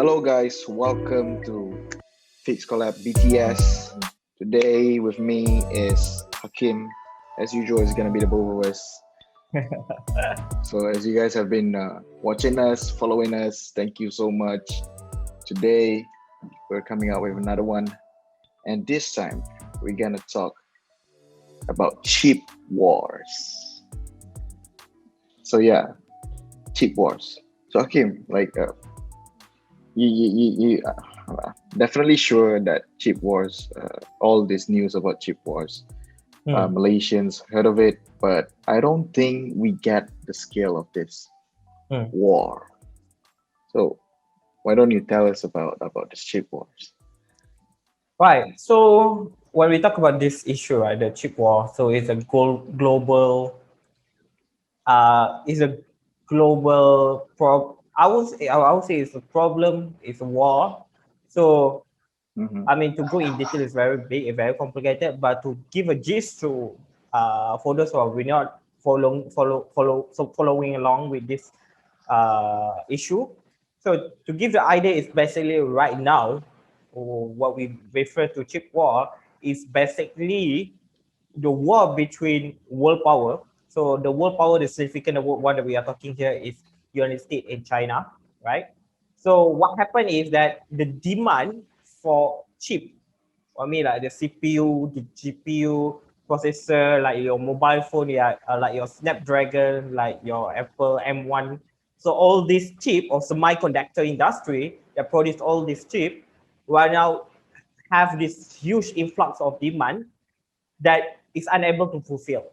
Hello guys, welcome to FixColab BTS. Today with me is Hakim. As usual, it's gonna be the both of us. So as you guys have been watching us, following us, thank you so much. Today we're coming out with another one, and this time we're gonna talk about chip wars. So yeah, chip wars. So Hakim, you definitely sure that chip wars, all this news about chip wars, Malaysians heard of it, but I don't think we get the scale of this war. So why don't you tell us about this chip wars? Right. So when we talk about this issue, right, the chip war, so it's a global, is a global I would say it's a problem. It's a war. So I mean, to go in detail is very big, and very complicated. But to give a gist to for those who are not following along with this issue. So to give the idea is basically right now, or what we refer to chip war is basically the war between world power. So the world power, the significant one that we are talking here is United States and China, right? So what happened is that the demand for chip, I mean like the CPU, the GPU, processor, like your mobile phone, yeah, like your Snapdragon, like your Apple M1. So all this chip or semiconductor industry that produce all this chip right now have this huge influx of demand that is unable to fulfill.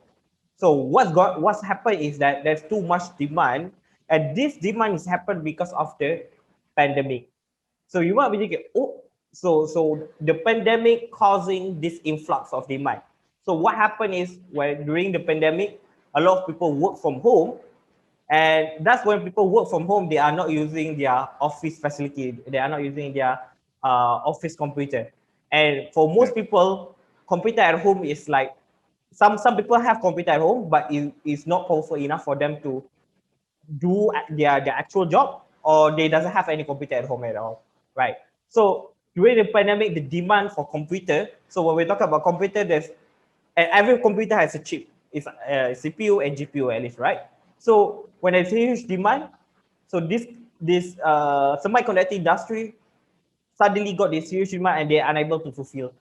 So what's happened is that there's too much demand, and this demand is happened because of the pandemic. So you might be thinking, oh, so the pandemic causing this influx of demand. So what happened is when during the pandemic, a lot of people work from home, and that's when people work from home. They are not using their office facility. They are not using their office computer. And for most people, computer at home is like some people have computer at home, but it's not powerful enough for them to do their actual job, or they doesn't have any computer at home at all, right? So during the pandemic, the demand for computer. So when we talk about computer, there's and every computer has a chip. It's CPU and GPU at least, right? So when there's a huge demand, so this semiconductor industry suddenly got this huge demand and they're unable to fulfill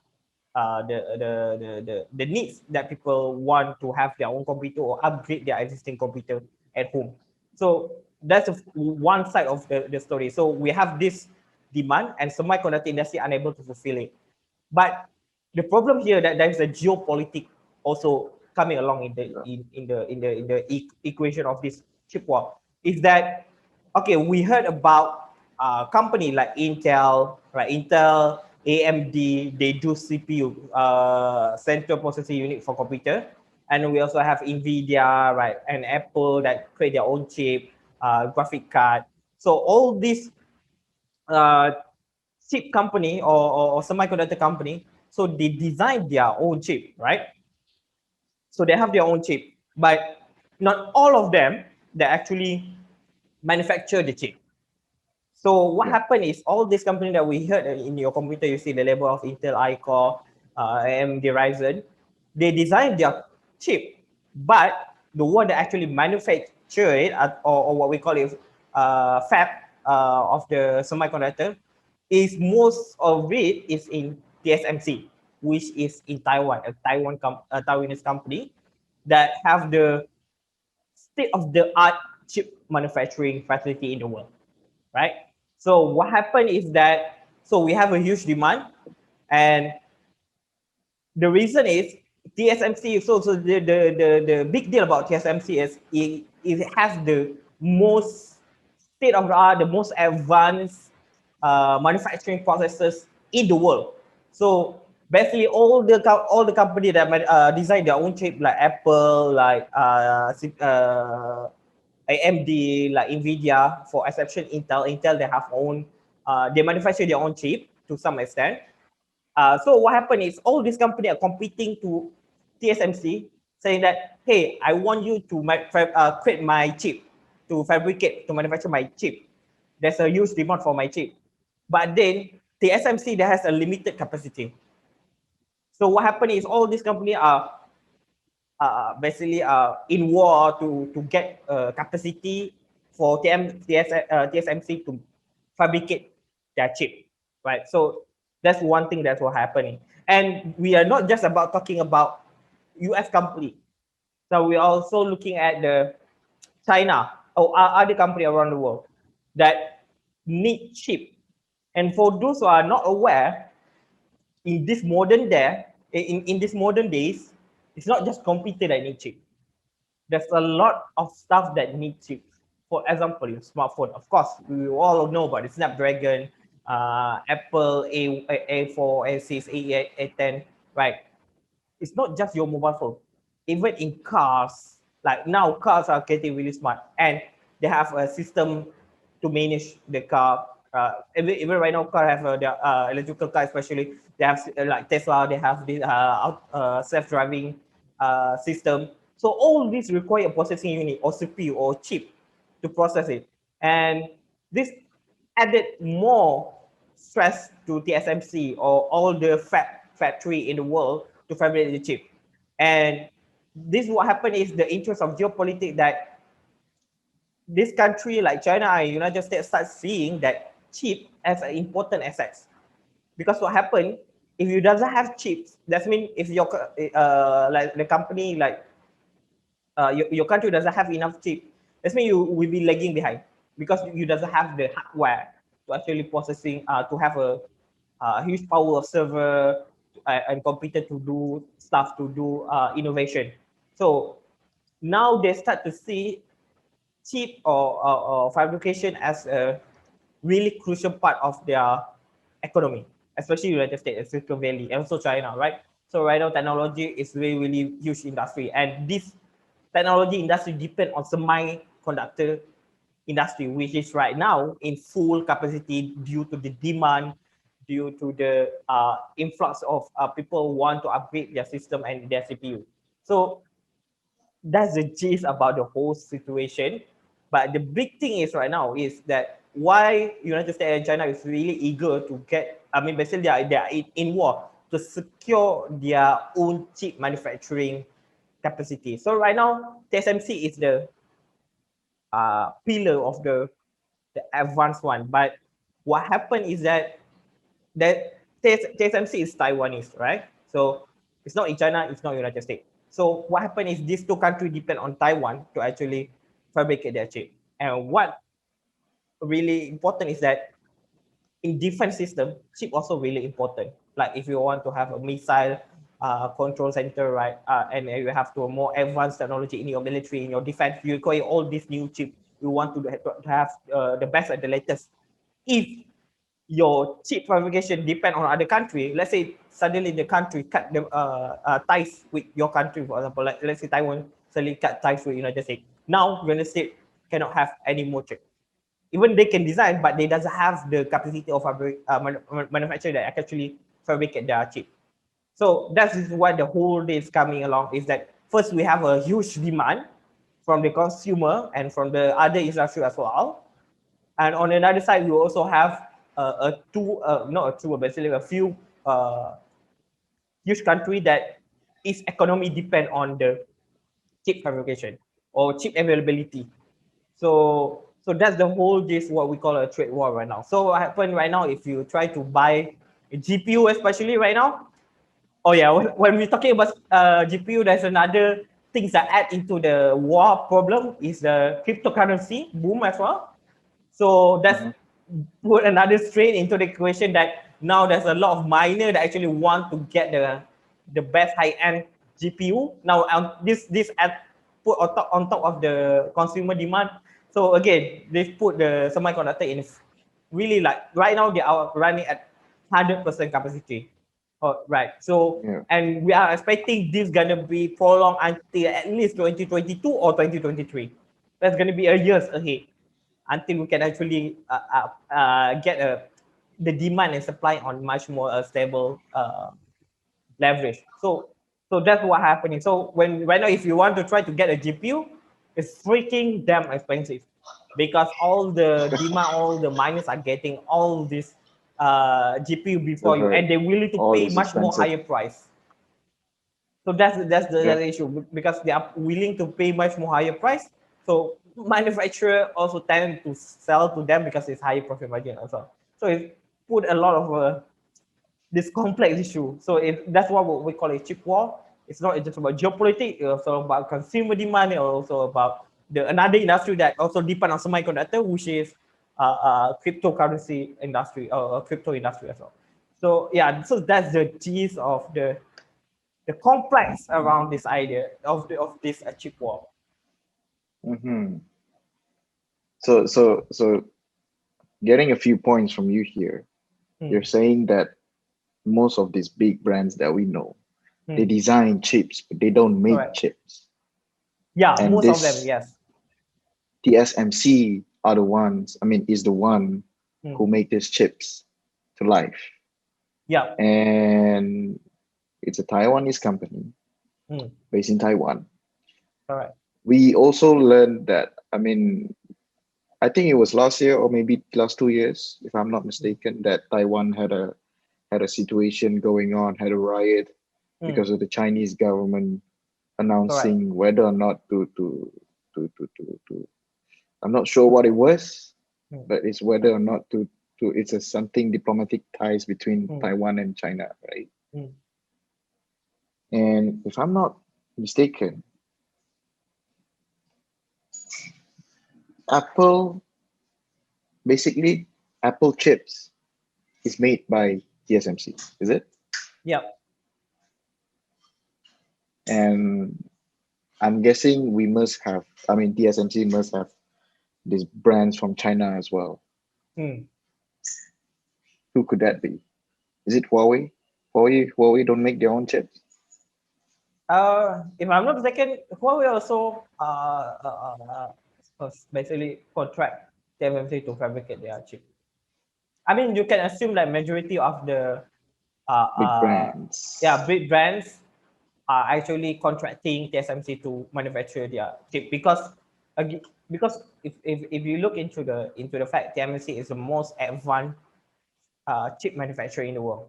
the needs that people want to have their own computer or upgrade their existing computer at home. So that's one side of the story. So we have this demand and semiconductor industry unable to fulfill it. But the problem here that there is a geopolitics also coming along in the equation of this chip war is that okay, we heard about company like Intel, right? Intel, AMD, they do CPU, central processing unit for computer. And we also have NVIDIA, right? And Apple that create their own chip, graphic card. So all these uh, chip company or semiconductor company, so they design their own chip, right? So they have their own chip, but not all of them they actually manufacture the chip. So what happened is all these companies that we heard in your computer, you see the label of Intel, iCore, AMD Ryzen, they design their chip, but the one that actually manufacture it, or what we call it fab of the semiconductor, is most of it is in TSMC, which is in Taiwan, a Taiwanese company that have the state of the art chip manufacturing facility in the world, right? So what happened is that so we have a huge demand, and the reason is TSMC. So the big deal about TSMC is it has the most state of the art, the most advanced manufacturing processes in the world. So basically, all the company that design their own chip, like Apple, like AMD, like Nvidia, for exception Intel they have own, they manufacture their own chip to some extent. So what happened is all these companies are competing to TSMC, saying that, hey, I want you to create my chip, to fabricate, to manufacture my chip. There's a huge demand for my chip. but then TSMC that has a limited capacity. So what happened is all these companies are basically in war to get capacity for TSMC to fabricate their chip, right? So that's one thing that's what happening. And we are not just about talking about US company. So we're also looking at the China or other country around the world that need chip. And for those who are not aware, in this modern day, in this modern days, it's not just computer that need chip. There's a lot of stuff that need chips. For example, your smartphone. Of course, we all know about the Snapdragon, Apple A4, A6, A8, A10, right? It's not just your mobile phone. Even in cars, like now cars are getting really smart and they have a system to manage the car. Even right now, car have their electrical car, especially they have like Tesla. They have this self-driving system. So all these require a processing unit or CPU or chip to process it, and this added more stress to TSMC or all the factory in the world to fabricate the chip. And this what happened is the interest of geopolitics that this country like China and United States start seeing that chip as an important asset. Because what happened if you doesn't have chips, that means if your like the company like your country doesn't have enough chip, that means you will be lagging behind because you doesn't have the hardware to actually processing to have a huge power of server and computer to do stuff to do innovation. So now they start to see chip or fabrication as a really crucial part of their economy, especially United States and Silicon Valley and also China, right? So right now technology is really, really huge industry, and this technology industry depend on semiconductor industry, which is right now in full capacity due to the demand, due to the influx of people want to upgrade their system and their CPU. So that's the gist about the whole situation. But the big thing is right now is that why United States and China is really eager to get, I mean, basically they are in war to secure their own chip manufacturing capacity. So right now, TSMC is the pillar of the advanced one. But what happened is that TSMC is Taiwanese, right? So it's not in China, it's not United States. So what happened is these two countries depend on Taiwan to actually fabricate their chip. And what really important is that in defense system, chip also really important. Like if you want to have a missile control center, right, and you have to more advanced technology in your military, in your defense, you require all these new chip. You want to have the best and the latest. If your chip fabrication depend on other country, let's say suddenly the country cut the ties with your country, for example, like let's say Taiwan suddenly cut ties with United States. Now United States cannot have any more chip. Even they can design, but they doesn't have the capacity of manufacturer that actually fabricate their chip. So that is what the whole day is coming along is that first we have a huge demand from the consumer and from the other industry as well. And on another side, we also have not a two, but basically a few huge country that its economy depend on the chip fabrication or chip availability. So that's the whole this what we call a trade war right now. So what happened right now if you try to buy a GPU, especially right now? Oh yeah, when we're talking about GPU, there's another things that add into the war problem is the cryptocurrency boom as well. So that's put another strain into the equation that now there's a lot of miner that actually want to get the best high end GPU. Now this add put on top of the consumer demand. So again, they've put the semiconductor in really like right now they are running at 100% capacity. Oh, right. So Yeah. and we are expecting this gonna be prolonged until at least 2022 or 2023. That's gonna be a years ahead until we can actually get the demand and supply on much more stable leverage. So that's what happening. So when right now, if you want to try to get a GPU, it's freaking damn expensive because all the demand, all the miners are getting all this GPU before you, and they're willing to all pay is much more expensive. higher price. So that's the Yeah. other issue, because they are willing to pay much more higher price. So manufacturer also tend to sell to them because it's higher profit margin also. So it put a lot of this complex issue. So that's what we call a chip war. It's not just about geopolitics, it's also about consumer demand, and also about the another industry that also depend on semiconductor, which is cryptocurrency industry or crypto industry as well. So yeah, so that's the gist of the complex around this idea of this chip war. Mm-hmm. So getting a few points from you here, you're Hmm. saying that most of these big brands that we know, they Hmm. design chips, but they don't make Correct. chips. Yeah, And most of them, this yes. TSMC are the ones, is the one Hmm. who make these chips to life. Yeah. And it's a Taiwanese company Hmm. based in Taiwan. Correct. We also learned that, I think it was last year or maybe last 2 years, if I'm not Hmm. mistaken, that Taiwan had a situation going on, had a riot Hmm. because of the Chinese government Correct. announcing whether or not to I'm not sure what it was, Hmm. but it's whether or not to it's a something diplomatic ties between Hmm. Taiwan and China, right? Hmm. And if I'm not mistaken, Apple basically Apple chips is made by TSMC, is it? Yeah. And I'm guessing we must have, TSMC must have these brands from China as well. Hmm. Who could that be? Is it Huawei? Huawei don't make their own chips. If I'm not mistaken, Huawei also basically contract TSMC to fabricate their chip. I mean, you can assume that majority of the uh, Big uh, brands. big brands are actually contracting TSMC to manufacture their chip, because if you look into the fact TSMC is the most advanced chip manufacturer in the world,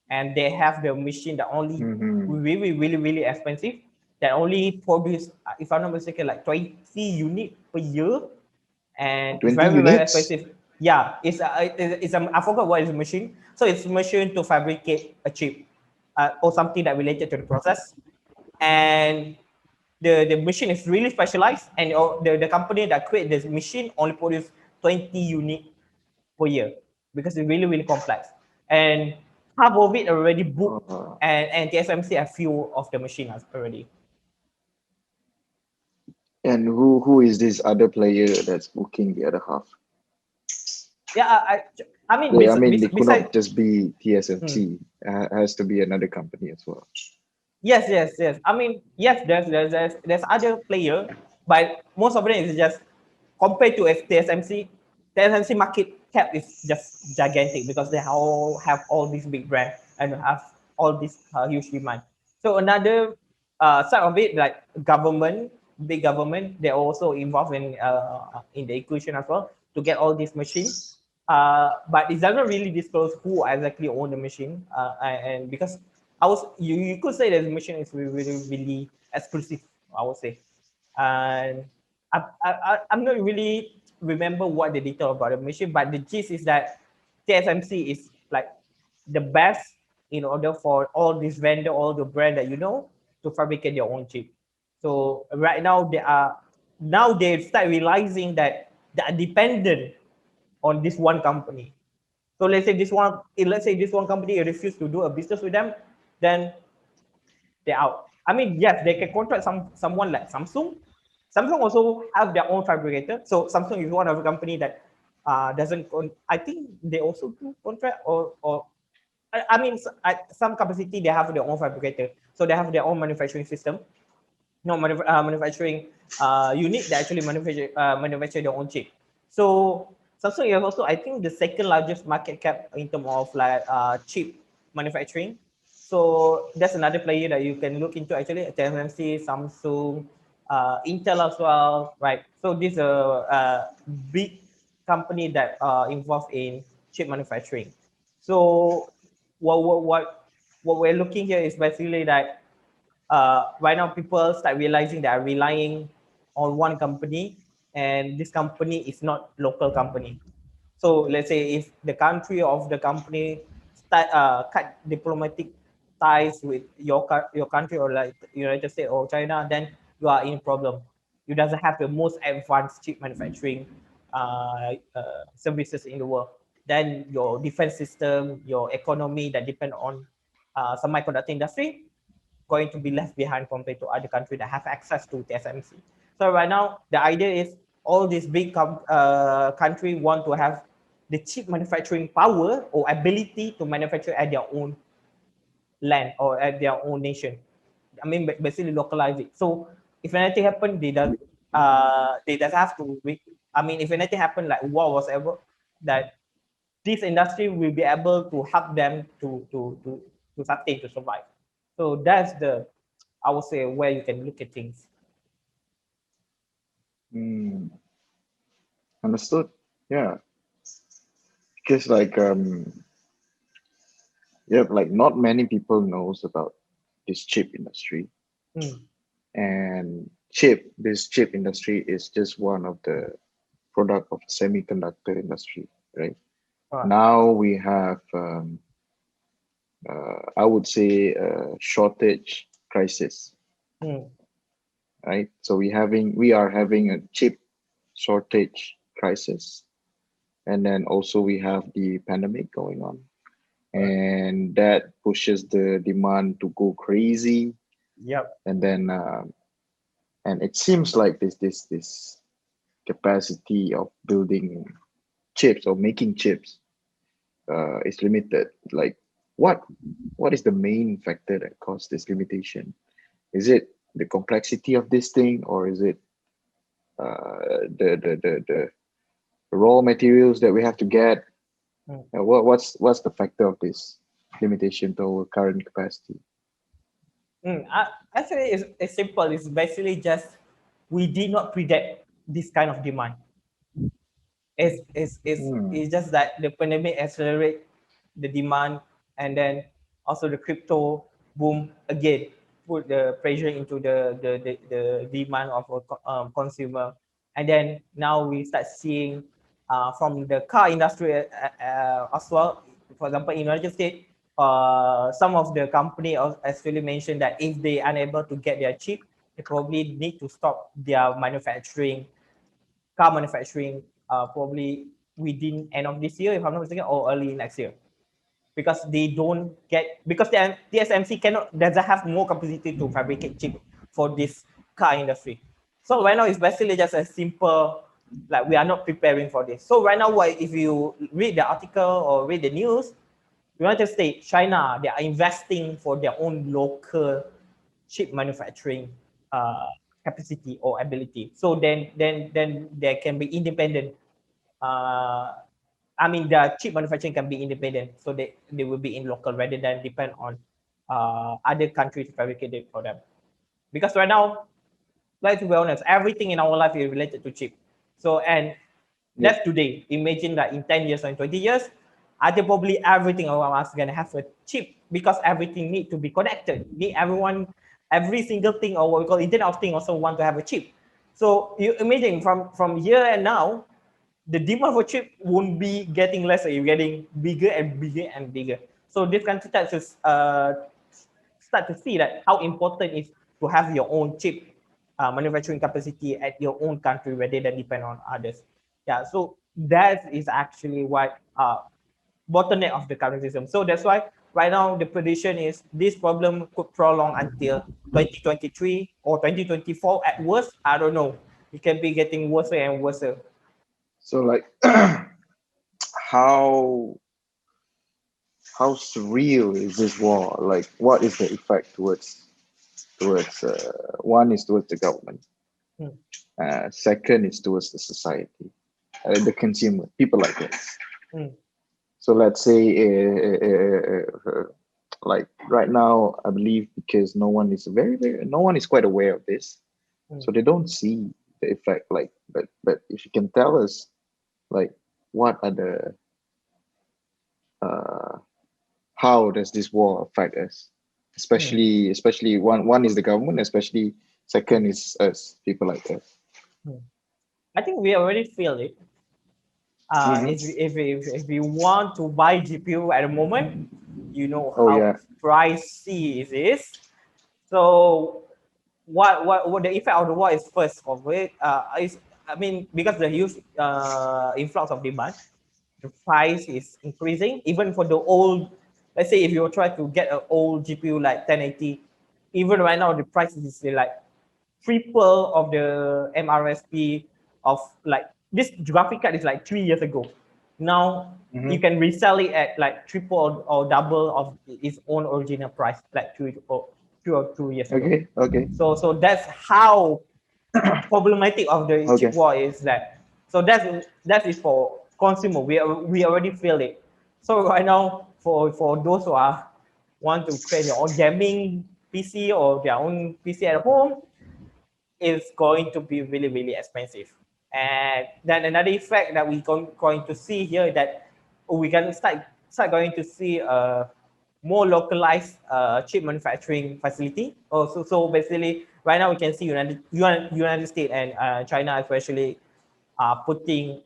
and they have the machine that only Mm-hmm. really expensive, that only produce, if I'm not mistaken, like 20 unit per year, and it's 20 very units? expensive. Yeah, I forgot what is the machine. So it's machine to fabricate a chip, or something that related to the process, and the machine is really specialized, and the company that create this machine only produce 20 unit per year, because it's really complex, and half of it already booked, Uh, and TSMC have few of the machine already. and who is this other player that's booking the other half? Yeah, I mean, They could besides. not just be Hmm. TSMC. Has to be another company as well. Yes. I mean, yes, there's other player, but most of them is just compared to TSMC. TSMC market cap is just gigantic, because they all have all these big brands and have all this huge demand. So another side of it, like government, big government, they're also involved in the equation as well to get all these machines. But it doesn't really disclose who exactly own the machine, and because you could say that the machine is really exclusive, I would say. And I'm not really remember what the detail about the machine, but the gist is that TSMC is like the best in order for all these vendor, all the brand that you know, to fabricate their own chip. So right now they start realizing that they are dependent on this one company. So let's say this one company refuse to do a business with them, then they're out. I mean, yes, they can contract someone like Samsung. Samsung also have their own fabricator. So Samsung is one of the company that doesn't. I think they also do contract, or I mean, at some capacity they have their own fabricator. So they have their own manufacturing system, no manufacturing unit that actually manufacture their own chip. So Samsung is also, I think, the second largest market cap in terms of like chip manufacturing. So that's another player that you can look into, actually. TSMC, Samsung, Intel as well, right? So these are big company that are involved in chip manufacturing. So what we're looking here is basically that right now people start realizing they are relying on one company, and this company is not local company. So let's say if the country of the company cut diplomatic ties with your country, or like United States or China, then you are in problem. You doesn't have the most advanced chip manufacturing services in the world. Then your defense system, your economy that depend on semiconductor industry, going to be left behind compared to other countries that have access to TSMC. So right now, the idea is all these big country want to have the chip manufacturing power or ability to manufacture at their own land or at their own nation. I mean, basically localize it. So if anything happen, they does have to. I mean, if anything happen like war was ever, that this industry will be able to help them to sustain, to survive. So that's the, I would say, where you can look at things. Mm, understood. Yeah, because like not many people knows about this chip industry, Mm, and this chip industry is just one of the product of semiconductor industry, right? all Now we have I would say a shortage crisis, right. Mm, right? So we are having a chip shortage crisis, and then also we have the pandemic going on, all right. and that pushes the demand to go crazy. Yep. And then and it seems like this capacity of building chips or making chips is limited. Like what what is the main factor that caused this limitation? Is it the complexity of this thing, or is it the raw materials that we have to get? Mm. What's the factor of this limitation to our current capacity? Actually, it's simple. It's basically just we did not predict this kind of demand. Hmm. It's just that the pandemic accelerate the demand, and then also the crypto boom again put the pressure into the demand of a consumer. And then now we start seeing from the car industry as well. For example, in United States, some of the company actually mentioned that if they unable to get their chip, they probably need to stop their manufacturing, car manufacturing, probably within end of this year, if I'm not mistaken, or early next year, because they don't get, because the TSMC doesn't have more capacity to fabricate chip for this car industry. So right now it's basically just a simple, like we are not preparing for this. So right now, if you read the article or read the news, United States, China, they are investing for their own local chip manufacturing uh, capacity or ability. So then they can be independent. Uh, I mean, the chip manufacturing can be independent, so they will be in local rather than depend on other countries to fabricate it for them. Because right now, let's be honest, everything in our life is related to chip. So, and Yep. that's today. Imagine that in 10 years or in 20 years, I think probably everything around us gonna have a chip, because everything need to be connected. Need everyone, every single thing, or what we call Internet of Things, also want to have a chip. So you imagine from here and now, the demand for chip won't be getting lesser, you're getting bigger and bigger and bigger. So this country starts to start to see that how important it is to have your own chip manufacturing capacity at your own country rather than depend on others. Yeah, so that is actually what bottleneck of the current system. So that's why right now the prediction is this problem could prolong until 2023 or 2024 at worst. I don't know. It can be getting worse and worse. So like how how surreal is this war? Like what is the effect towards one is towards the government, Hmm. second is towards the society, the consumer, people like us. Hmm. So let's say like right now, I believe because no one is quite aware of this, Hmm. so they don't see the effect. Like, but if you can tell us, like, what are uh, how does this war affect us? Hmm. Especially one is the government, especially second is us, people like us. Hmm. I think we already feel it. Hmm. If we want to buy GPU at the moment, you know Oh how yeah. pricey it is. So what the effect of the war is first of it is, I mean, because the huge influx of demand, the price is increasing even for the old. Let's say if you try to get an old GPU like 1080, even right now the price is like triple of the MRSP of like this graphic card is like 3 years ago. Now you Hmm. can resell it at like triple or double of its own original price, like 2 or 2 years ago. Okay. Okay. So that's how problematic of the chip Okay. war is that. So that is for consumer. We already feel it. So right now for those who are want to create their own gaming PC or their own PC at home, is going to be really, really expensive. And then another effect that we're going to see here is that we can start going to see a more localized chip manufacturing facility. So basically, right now we can see United States and China especially are putting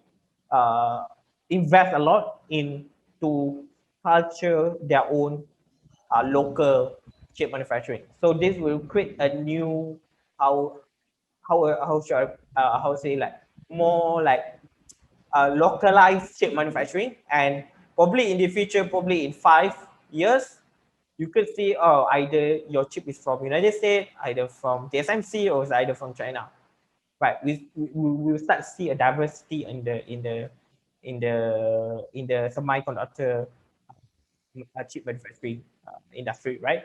uh, invest a lot into culture their own local chip manufacturing. So this will create a new how how should how say like more like localized chip manufacturing, and probably in the future, probably in 5 years, you could see either your chip is from United States, either from TSMC, or it's either from China. Right, we will start to see a diversity in the semiconductor chip manufacturing industry, right?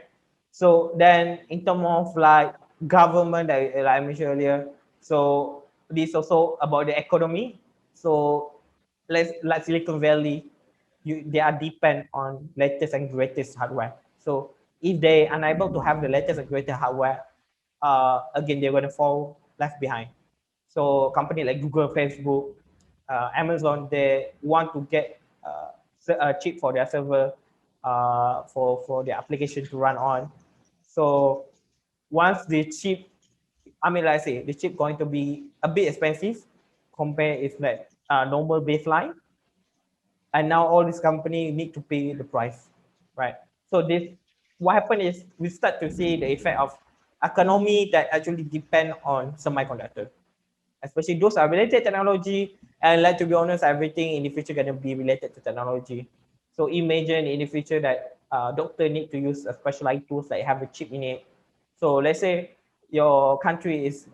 So then, in terms of like government, like I mentioned earlier, so this also about the economy. So let's like Silicon Valley, they are depend on latest and greatest hardware. So if they unable to have the latest and greatest hardware, again they're gonna fall left behind. So company like Google, Facebook, Amazon, they want to get a chip for their server, for their application to run on. So once the chip, I mean, like I say, the chip going to be a bit expensive compared if like normal baseline, and now all these companies need to pay the price, right? So this, what happened is we start to see the effect of economy that actually depend on semiconductor, especially those are related technology. And like, to be honest, everything in the future going to be related to technology. So imagine in the future that doctor need to use a specialized tools that have a chip in it. So let's say your country is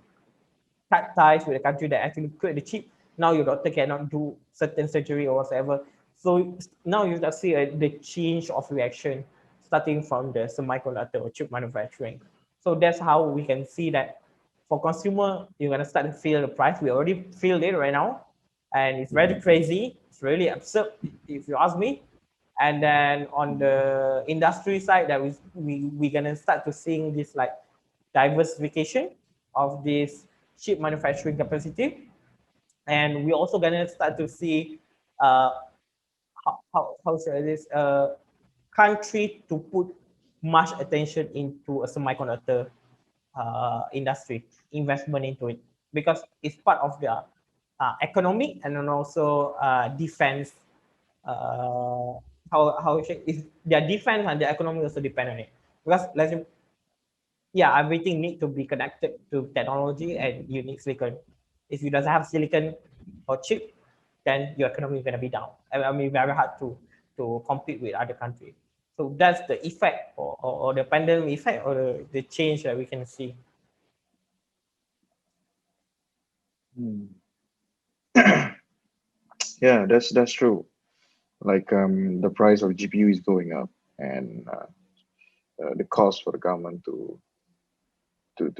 cut ties with the country that actually create the chip. Now your doctor cannot do certain surgery or whatever. So now you start see the change of reaction starting from the semiconductor or chip manufacturing. So that's how we can see that for consumer, you're gonna start to feel the price. We already feel it right now, and it's very crazy. It's really absurd if you ask me. And then on the industry side, that we gonna start to seeing this like diversification of this chip manufacturing capacity, and we're also gonna start to see uh, how should I this country to put much attention into a semiconductor industry, investment into it, because it's part of their economic and then also defense. How is their defense and their economy also depend on it, because let's say, yeah, everything need to be connected to technology, and you need silicon. If you doesn't have silicon or chip, then your economy is going to be down. I mean, very hard to compete with other countries. So that's the effect, or the pandemic effect, or the change that we can see. Hmm. Yeah, that's true. Like the price of GPU is going up, and the cost for the government to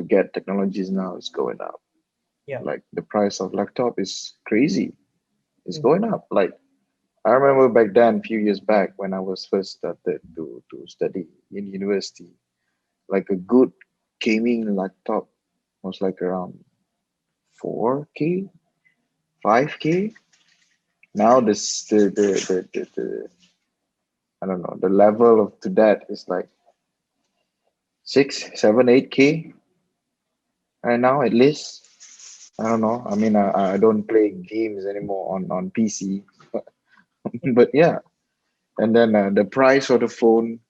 get technologies now is going up. Yeah. Like the price of laptop is crazy. It's Mm. going up. Like I remember back then, few years back, when I was first started to study in university, like a good gaming laptop was like around 4K, 5K. Now this the I don't know, the level of to that is like 6, 7, 8K right now at least. I don't know. I mean, I don't play games anymore on PC, but yeah. And then the price of the phone,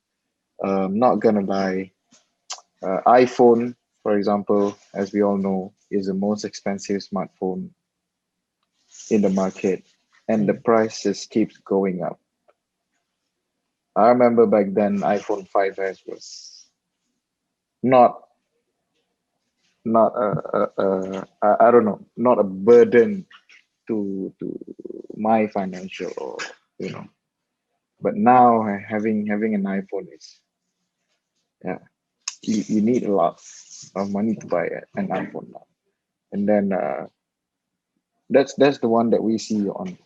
not gonna buy. iPhone, for example, as we all know, is the most expensive smartphone in the market, and the Mm. prices keeps going up. I remember back then, iPhone 5S was not not I don't know, not a burden to my financial, or you know. But now having an iPhone is, yeah, you need a lot of money to buy an iPhone now. And then that's the one that we see on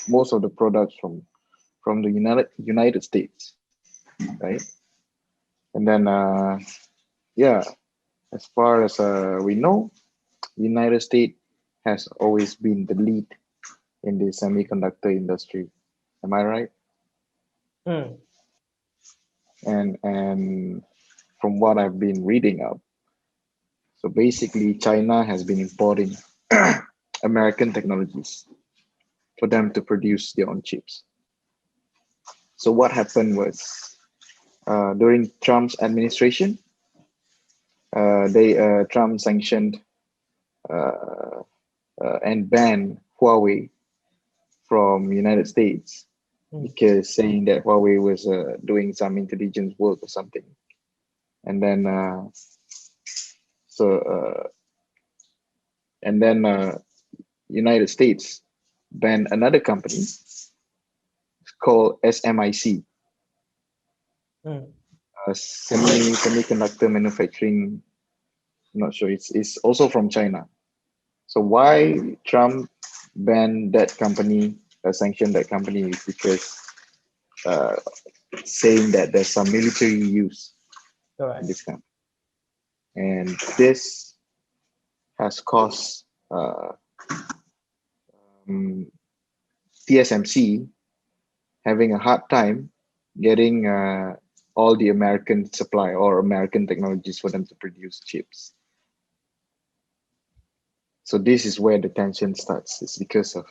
most of the products from the United States, right? And then yeah, as far as we know, United States has always been the lead in the semiconductor industry. Am I right? Mm. And from what I've been reading up, so basically China has been importing American technologies for them to produce their own chips. So what happened was during Trump's administration, they Trump sanctioned uh, and banned Huawei from United States Mm. because saying that Huawei was doing some intelligence work or something. And then so and then United States banned another company called SMIC, Mm. semiconductor manufacturing. I'm not sure. It's also from China. So why Trump banned that company, sanctioned that company, is because uh, saying that there's some military use in Correct. this company, and this has caused um, TSMC having a hard time getting all the American supply or American technologies for them to produce chips. So this is where the tension starts. It's because of,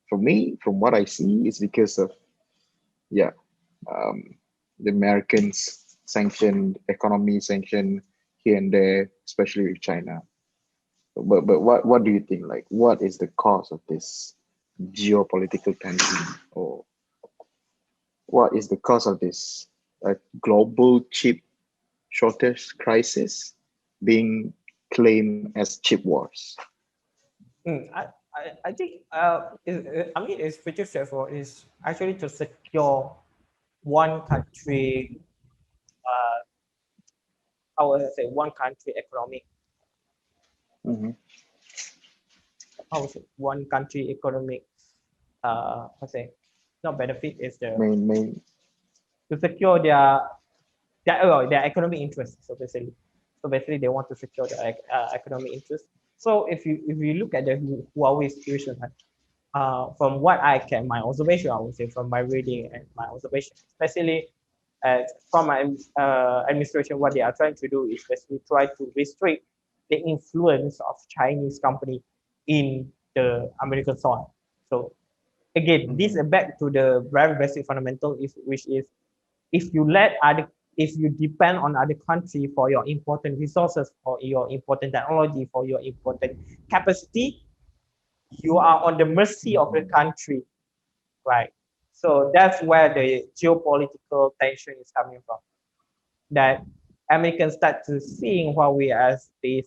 for me, from what I see, it's because of, yeah, um, the Americans sanctioned economy, sanctioned here and there, especially with China. But what do you think? Like, what is the cause of this geopolitical tension, or what is the cause of this global chip shortage crisis being claimed as chip wars? Mm. I think I mean it's pretty straightforward. It's actually to secure one country, uh, how would I say, one country economic, Mm-hmm. how would I say, one country economic, how to say, not benefit, is the Main. to secure their economic interests. So basically, they want to secure their economic interests. So if you look at the Huawei situation, right, from what I can, my observation, I would say, from my reading and my observation, especially from my administration, what they are trying to do is basically try to restrict the influence of Chinese company in the American soil. So again, this Mm-hmm. is back to the very basic fundamental, which is, if you let other if you depend on other country for your important resources, for your important technology, for your important capacity, you are on the mercy of the country, right? So that's where the geopolitical tension is coming from. That Americans start to seeing Huawei as this,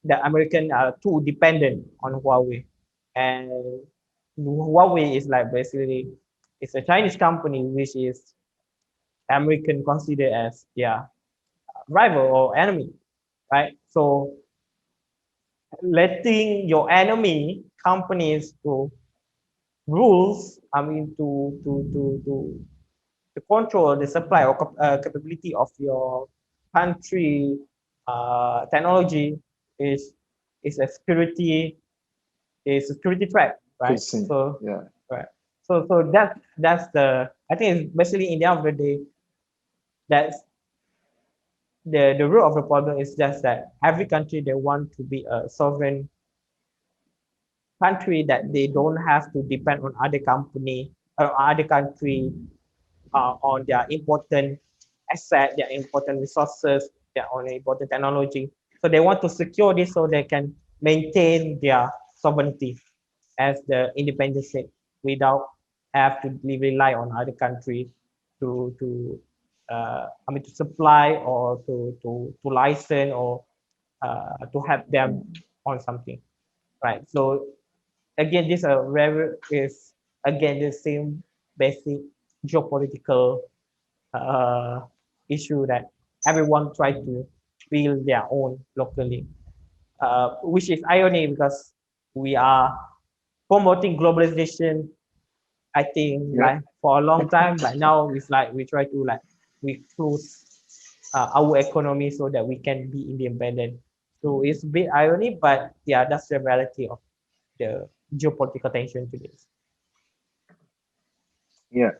the American are too dependent on Huawei, and Huawei is like basically it's a Chinese company which is American considered as their rival or enemy, right? So letting your enemy companies to rules, I mean, to control the supply or capability of your country technology is is a security is a security threat, right? Facing, So yeah. right. So that's the I think it's basically in the end of the day, that's the root of the problem is just that every country they want to be a sovereign country that they don't have to depend on other company or other country on their important asset, their important resources, their own important technology. So they want to secure this so they can maintain their sovereignty as the independent state without have to rely on other countries to to supply or to license or to help them on something, right? So again, this is again the same basic geopolitical uh, issue that everyone try to build their own locally, which is irony because we are promoting globalization. I think Yeah. like for a long time, but now it's like we try to like we close our economy so that we can be independent. So it's a bit irony, but yeah, that's the reality of the geopolitical tension today. Yeah.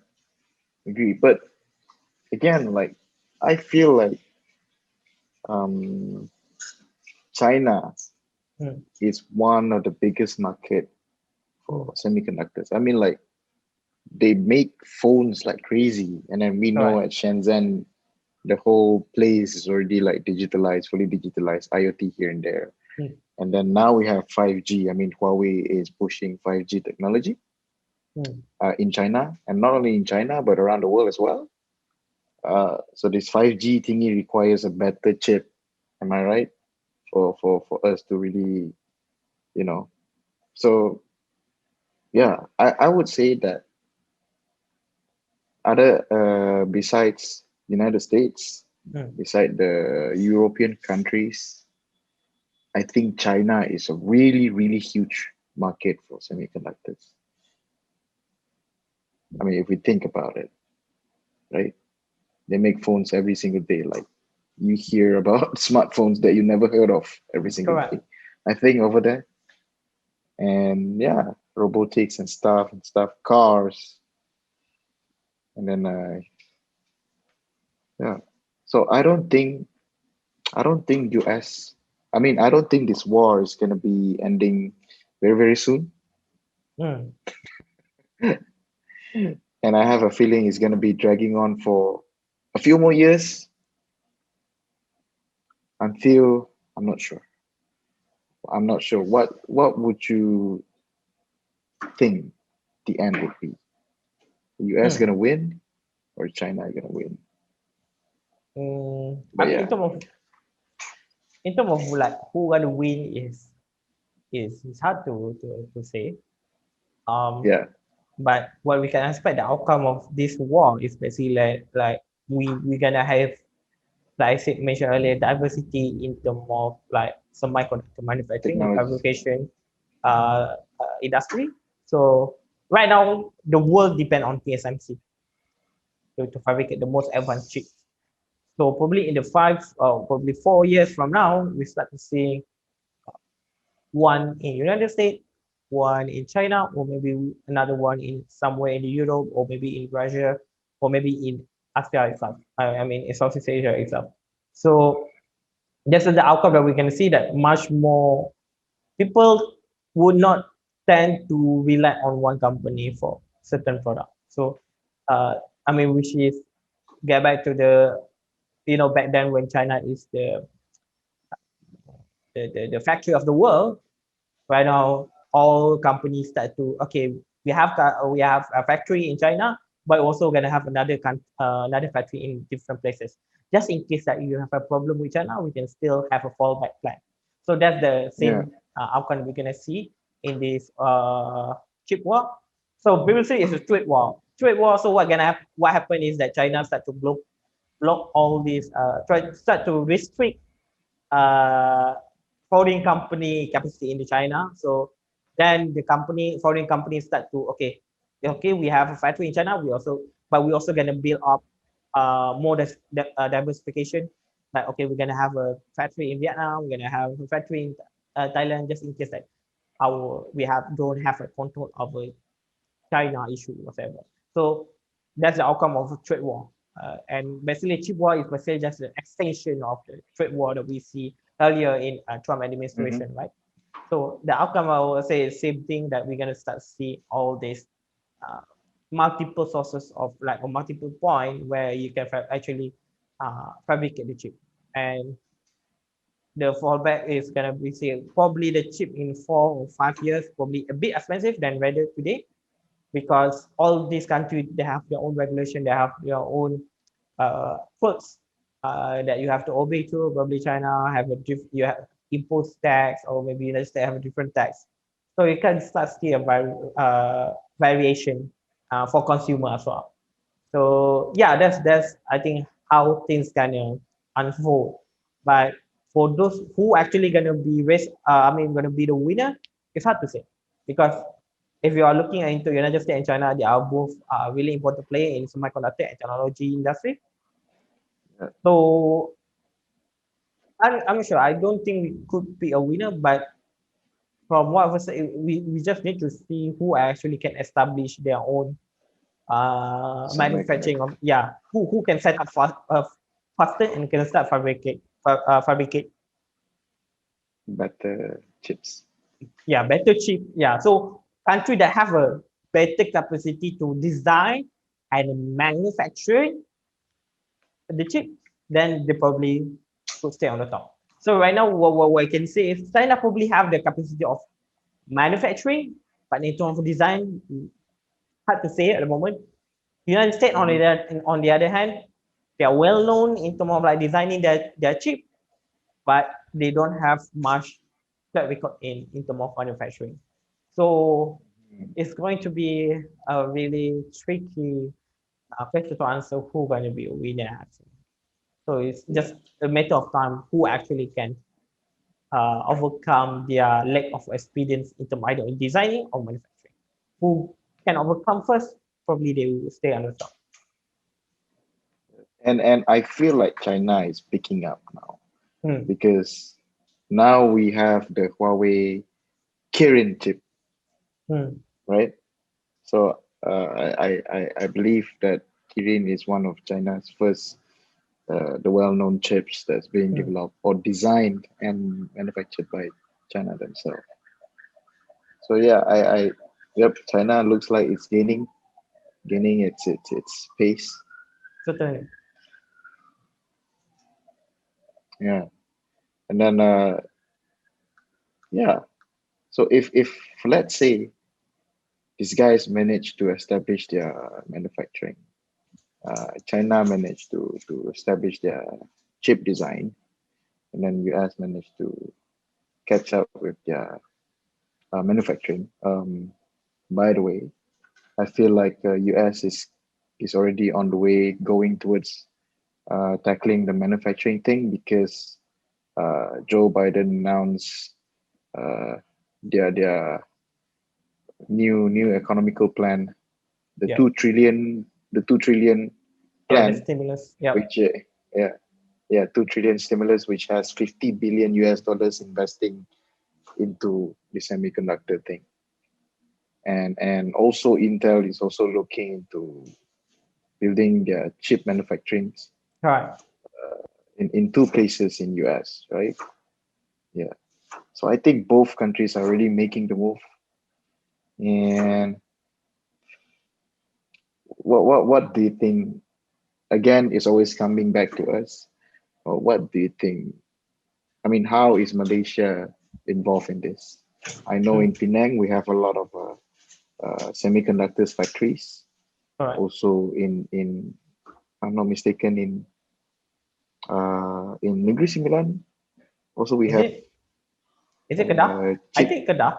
Agree. But again, like I feel like um, China Mm, is one of the biggest market mm, for semiconductors. I mean, like they make phones like crazy, and then we know correct. at Shenzhen the whole place is already like digitalized, fully digitalized, IoT here and there. Mm, And then now we have 5G. I mean, Huawei is pushing 5G technology mm, in China, and not only in China but around the world as well. So this 5G thingy requires a better chip. Am I right? For us to really, you know. So yeah, I would say that other besides United States, mm, beside the European countries, I think China is a really, really huge market for semiconductors. I mean, if we think about it, right? They make phones every single day. Like you hear about smartphones that you never heard of every single correct. day. I think over there. And yeah, robotics and stuff, cars, and then yeah. So I don't think US. I mean, I don't think this war is gonna be ending very very soon. Mm, And I have a feeling it's gonna be dragging on for a few more years until I'm not sure. I'm not sure. What would you think the end would be? The US mm, gonna win or China gonna win? I But mean, yeah, in terms of like who gonna win is hard to say. Um, yeah, but what we can expect the outcome of this war is basically like we gonna have, like I said mentioned earlier, diversity in terms of like semiconductor manufacturing and technology. fabrication industry. So right now the world depend on TSMC to fabricate the most advanced chips. So probably in the 4 years from now, we start to see one in United States, one in China, or maybe another one in somewhere in Europe, or maybe in Russia, or maybe in Asia itself. I mean, in Southeast Asia itself. So this is the outcome that we can see that much more people would not tend to rely on one company for certain product. So, uh, I mean, which is get back to the back then when China is the factory of the world. Right now all companies start to, okay, we have a factory in China, but also going to have another factory in different places, just in case that you have a problem with China, we can still have a fallback plan. So that's the Yeah, same outcome we're going to see in this chip war. So previously it's a trade war. So what happened is that China start to block all these start to restrict uh, foreign company capacity into China. So then the foreign companies start to, okay, we have a factory in China. We also gonna build up more diversification. Like, okay, we're gonna have a factory in Vietnam. We're gonna have a factory in Thailand, just in case that we don't have a control over China issue whatever. So that's the outcome of a trade war. And basically, chip war is basically just an extension of the trade war that we see earlier in Trump Mm-hmm. administration, right? So the outcome, I will say, is same thing, that we're gonna start see all these uh, multiple sources of, like, a multiple point where you can actually fabricate the chip. And the fallback is gonna be, say, probably the chip in 4 or 5 years, probably a bit expensive than rather today, because all these countries, they have their own regulation, they have their own codes that you have to obey to. Probably China have you have impose tax, or maybe United States have a different tax. So you can start see a variation for consumer as well. So yeah, that's I think how things gonna unfold. But for those who actually gonna be gonna be the winner, it's hard to say, because if you are looking into United States and China, they are both really important player in semiconductor and technology industry. Yeah. So I'm sure. I don't think we could be a winner, but from what I was saying, we just need to see who actually can establish their own manufacturing Semiconductor. of, yeah, who can set up faster and can start fabricate Better chips. yeah, better chip. Yeah, so country that have a better capacity to design and manufacture the chip, then they probably could stay on the top. So right now, what I can say is China probably have the capacity of manufacturing, but in terms of design, hard to say at the moment. United States, Mm-hmm. on the other hand, they are well known in terms of like designing their chip, but they don't have much track record in terms of manufacturing. So it's going to be a really tricky question to answer who going to be a winner actually. So it's Yeah. just a matter of time who actually can overcome their lack of experience in terms either in designing or manufacturing. Who can overcome first, probably they will stay on the top. And I feel like China is picking up now Hmm. because now we have the Huawei Kirin chip, Hmm. right? So I believe that Kirin is one of China's first the well-known chips that's being Hmm. developed or designed and manufactured by China themselves. So yeah, yep, China looks like it's gaining its pace. Certainly. Yeah, and then yeah. So if let's say these guys manage to establish their manufacturing, China managed to establish their chip design, and then US managed to catch up with their manufacturing. By the way, I feel like US is already on the way going towards tackling the manufacturing thing because Joe Biden announced uh, their new economical plan, the Yeah. 2 trillion Yeah, the plan, stimulus. Yeah. which yeah, 2 trillion stimulus, which has 50 billion US dollars investing into the semiconductor thing, and also Intel is also looking into building their chip manufacturing Right. in two places in US, right? Yeah. So I think both countries are really making the move. And what do you think? Again, it's always coming back to us. What do you think? I mean, how is Malaysia involved in this? I know Hmm. in Penang we have a lot of semiconductors factories. All right. Also if I'm not mistaken, in Negeri Sembilan, also we Is have it is it Kedah? I chip. think Kedah.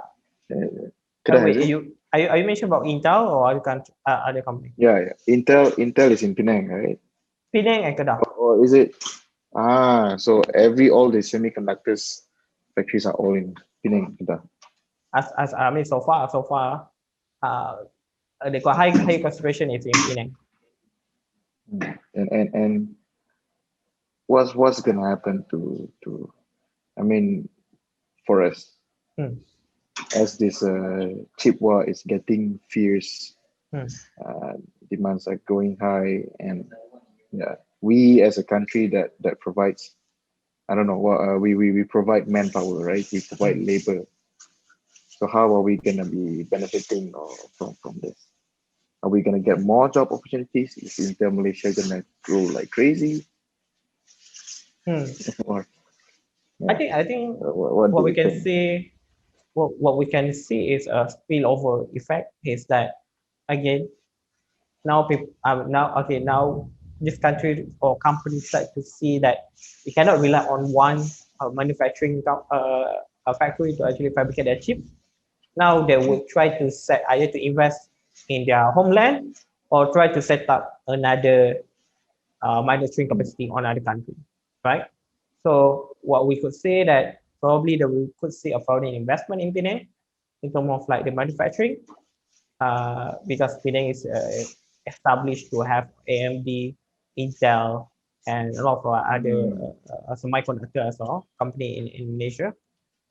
Kedah, is Wait, it? are you mentioned about Intel or other country, other company? Yeah. Intel is in Penang, right? Penang and Kedah. Or is it? So all the semiconductors factories are all in Penang, Kedah. As I mean, so far, uh, they got high concentration is in Penang. And what's gonna happen to I mean for us Hmm. as this chip war is getting fierce. Hmm. demands are growing high, and yeah, we as a country that provides, I don't know what we provide manpower, right? We provide Mm. labor. So how are we gonna be benefiting from this? Are we gonna get more job opportunities? Is Intel Malaysia gonna grow like crazy? Mm. Or I yeah, think I think what do what we you can think? see what we can see is a spillover effect is that again now people now okay now this country or companies start to see that we cannot rely on one manufacturing factory to actually fabricate their chip. Now they Mm, would try to set either to invest in their homeland or try to set up another manufacturing mm, capacity on other country, right? So what we could say that probably that we could see a foreign investment in Penang in terms of like the manufacturing, because Penang is established to have AMD, Intel, and a lot of other mm, semiconductor as well company in Malaysia.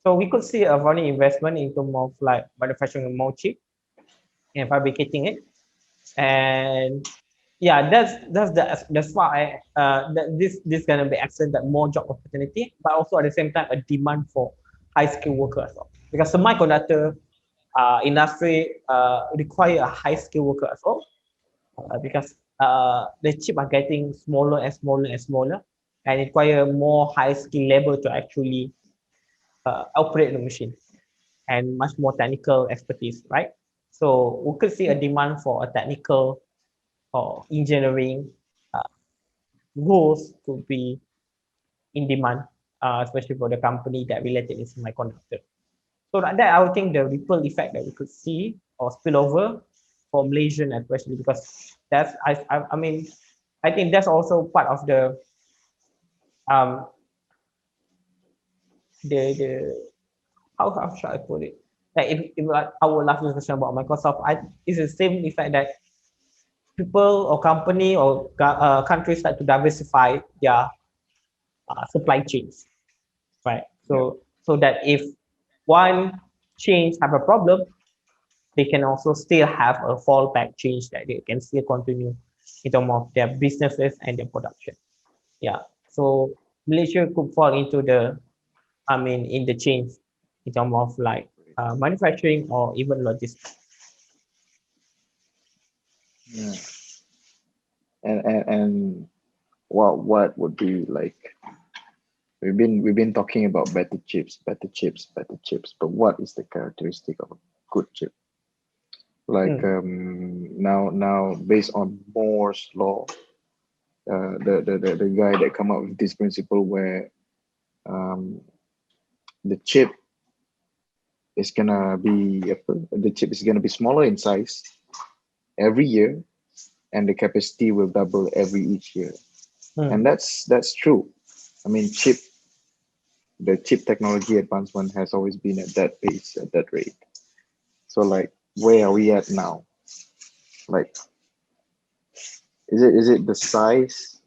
So we could see a foreign investment in terms of like manufacturing more chip and fabricating it. And yeah, that's why that this gonna be excellent that more job opportunity, but also at the same time a demand for high skilled workers as well. Because semiconductor industry require a high skilled worker as well, because the chip are getting smaller and smaller and smaller, and require more high skill labor to actually operate the machine and much more technical expertise, right? So we could see a demand for a technical or engineering uh, roles to be in demand, especially for the company that related in semiconductor. So that I would think the ripple effect that we could see or spillover for Malaysian especially, because that's I mean I think that's also part of um the how should I put it? Like if our last discussion about Microsoft, it's the same effect that people or company or countries start to diversify their supply chains, right? yeah. So that if one chain have a problem, they can also still have a fallback change that they can still continue in terms of their businesses and their production. Yeah. So Malaysia could fall into in the chains in terms of like manufacturing or even logistics. Yeah. And what would be like, we've been talking about better chips, but what is the characteristic of a good chip? Like Mm, now based on Moore's law, the guy that come up with this principle where um, the chip is gonna be the chip is gonna be smaller in size every year, and the capacity will double every each year. And mm, that's true. I mean, the chip technology advancement has always been at that pace, at that rate. So like, where are we at now? Like, is it the size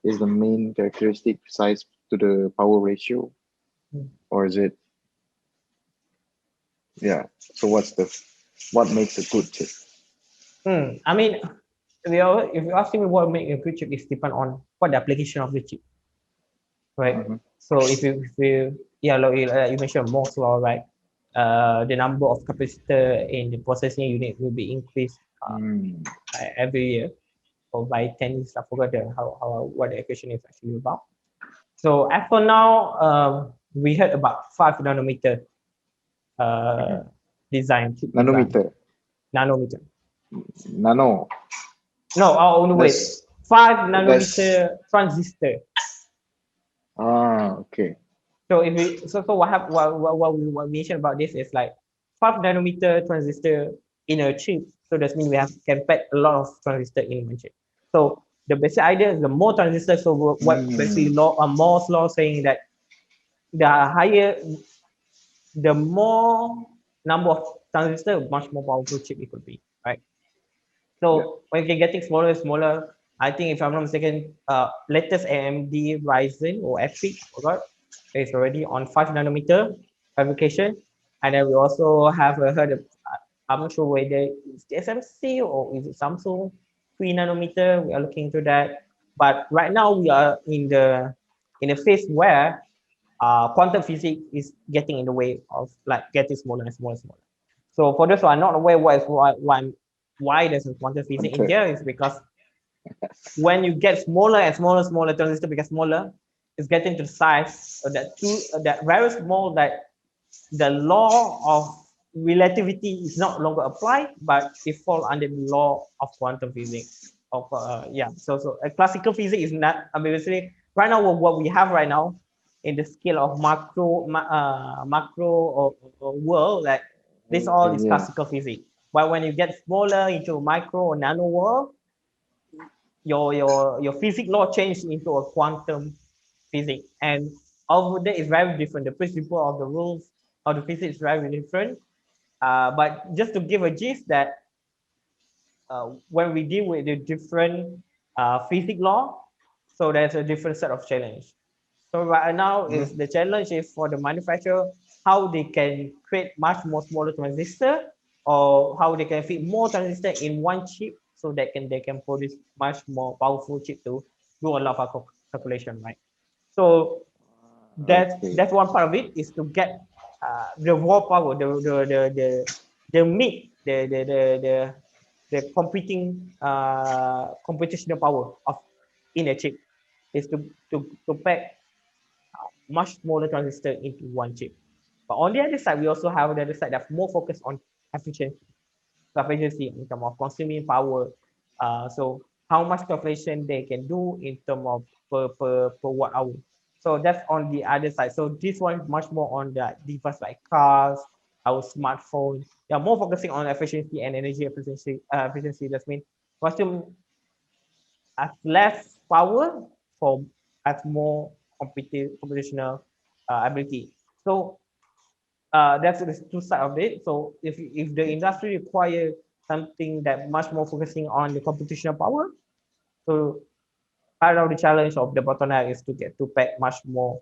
is the main characteristic, size to the power ratio, mm, or is it, yeah? So what makes a good chip? I mean, if you ask me what make a good chip, is depend on what the application of the chip, right? Mm-hmm. So if you yeah, like you mentioned Moore's law, right? The number of capacitor in the processing unit will be increased Mm. every year or by 10 years. I forgot how what the equation is actually about. So as for now, we heard about 5 nanometer Mm-hmm. uh, chip design, Nanometer, nanometer. nano. No, oh, no, wait, That's 5 nanometer that's transistor. okay. So if we so what we mentioned about this is like 5 nanometer transistor in a chip. So that means we can pack a lot of transistor in one chip. So the basic idea is the more transistors. So what basically Mm. Moore's law saying that the higher, the more number of transistors, much more powerful chip it could be, right? Yeah. So when you're getting smaller and smaller, I think if I'm not mistaken, latest AMD Ryzen or FX, forgot, is already on 5 nanometer fabrication. And then we also have heard of, I'm not sure whether it's TSMC or is it Samsung. 3 nanometer. We are looking into that, but right now we are in a phase where quantum physics is getting in the way of like getting smaller and smaller and smaller. So for those who are not aware why there's a quantum physics in Okay. here is because when you get smaller and smaller, smaller, transistor becomes smaller, it's getting to the size that very small that the law of relativity is not longer applied, but it falls under the law of quantum physics. So a classical physics is not. I mean, basically, right now what we have right now in the scale of macro or world, like this all is Yeah. classical physics. But when you get smaller into micro or nano world, your physics law changed into a quantum physics, and over there is very different. The principle of the rules of the physics is very different. But just to give a gist that when we deal with the different physics law, so there's a different set of challenge. So right now is the challenge is for the manufacturer how they can create much more smaller transistor, or how they can fit more transistor in one chip so that they can produce much more powerful chip to do a lot of calculation, right? So Okay. that's one part of it is to get the raw power, the meat, the competing computational power of in a chip is to pack much smaller transistor into one chip. But on the other side, we also have the other side that's more focused on efficiency, efficiency in terms of consuming power. So how much calculation they can do in terms of per watt hour. So that's on the other side. So this one is much more on the device like cars, our smartphone. They are more focusing on efficiency and energy efficiency. Efficiency. That means consume as less power for as more computational ability. So that's the two side of it. So if the industry require something that much more focusing on the computational power, so part of the challenge of the bottleneck is to get to pack much more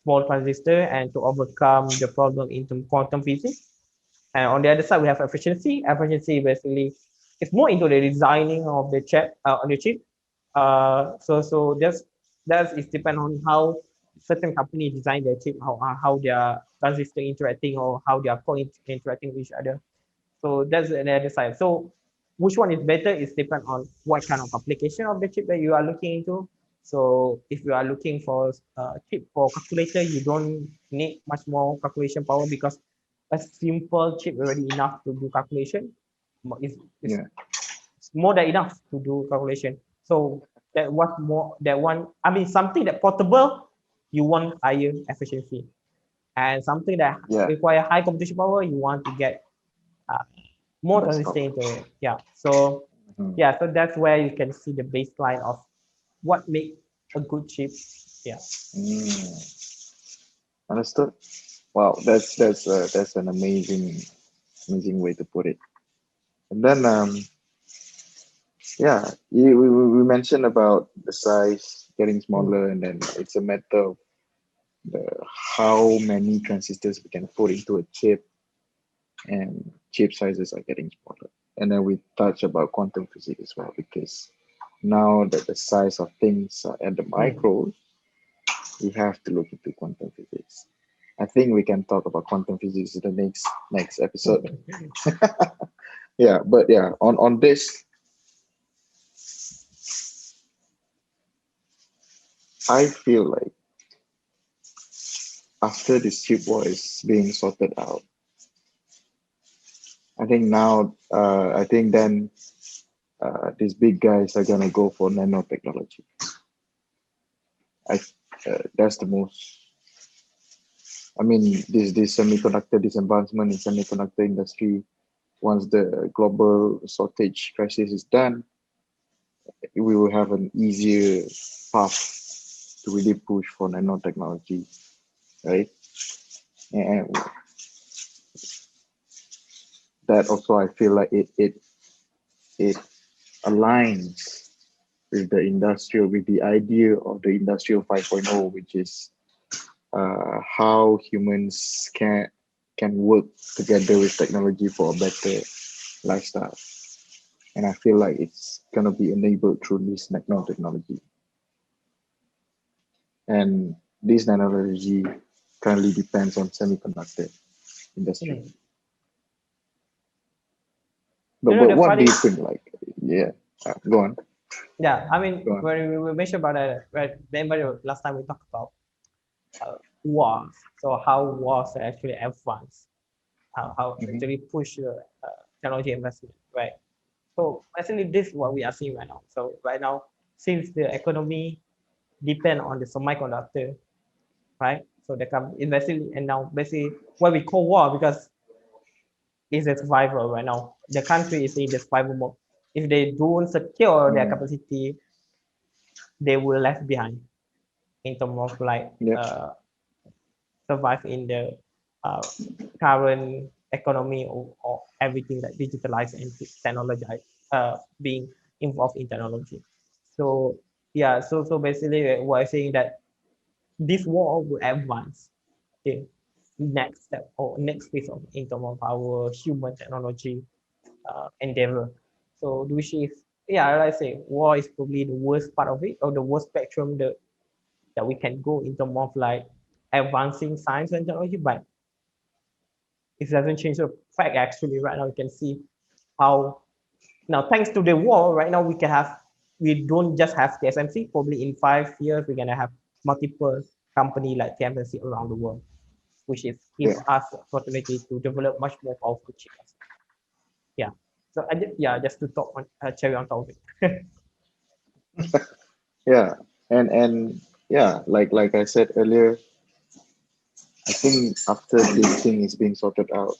small transistor and to overcome the problem into quantum physics. And on the other side, we have efficiency. Efficiency basically is more into the designing of the chip on the chip. So that's it depend on how certain company design their chip, how their transistor interacting or how their core interacting with each other. So that's another side. So which one is better is depend on what kind of application of the chip that you are looking into. So if you are looking for a chip for calculator, you don't need much more calculation power because a simple chip already enough to do calculation. It's Yeah. more than enough to do calculation. So that what more that one. I mean something that portable, you want higher efficiency, and something that Yeah. require high computation power, you want to get uh, more That's all. transistor into it. Yeah. So Mhm. yeah, so that's where you can see the baseline of what make a good chip. Yeah. Mm. Understood. Wow, that's an amazing way to put it. And then yeah, we mentioned about the size getting Mm. smaller, and then it's a matter of the how many transistors we can put into a chip, and chip sizes are getting smaller. And then we touch about quantum physics as well, because now that the size of things are at the Mm. micros, we have to look into quantum physics. I think we can talk about quantum physics in the next episode. Yeah, but yeah, on this, I feel like after this chip war is being sorted out, I think now, I think then these big guys are gonna go for nanotechnology. I That's the most. I mean, this advancement in semiconductor industry. Once the global shortage crisis is done, we will have an easier path to really push for nanotechnology, right? And that also, I feel like it aligns with the idea of the industrial 5.0, which is how humans can work together with technology for a better lifestyle. and I feel like it's gonna be enabled through this nanotechnology. And this nanotechnology currently depends on semiconductor industry. Hmm. But You know, but the what do funny, you think? Like, yeah, go on, yeah, I mean, go on. when we mentioned about that, right, remember last time we talked about wars. So how wars are actually advanced, how Hmm. actually push technology investment, right? So actually, this is what we are seeing right now. So right now, since the economy depend on the semiconductor, right? So they come investing, and now basically what we call war because it's a survival right now. The country is in the survival mode. If they don't secure their Mm. capacity, they will left behind in terms of like Yep. survive in the uh, current economy or everything that digitalized and technology being involved in technology. So yeah, so basically we're saying that this war will advance the next step or next phase of in terms of our human technology endeavor. So which is yeah, like I say, war is probably the worst part of it or the worst spectrum that we can go in terms of like advancing science and technology, but it doesn't change the fact actually right now you can see how now thanks to the war right now we don't just have TSMC, probably in 5 years we're gonna have multiple company like TSMC around the world, which is Yeah. gives us the opportunity to develop much more powerful chips. Yeah. So yeah, just to talk on cherry on top of it. Yeah. And yeah, like I said earlier, I think after this thing is being sorted out,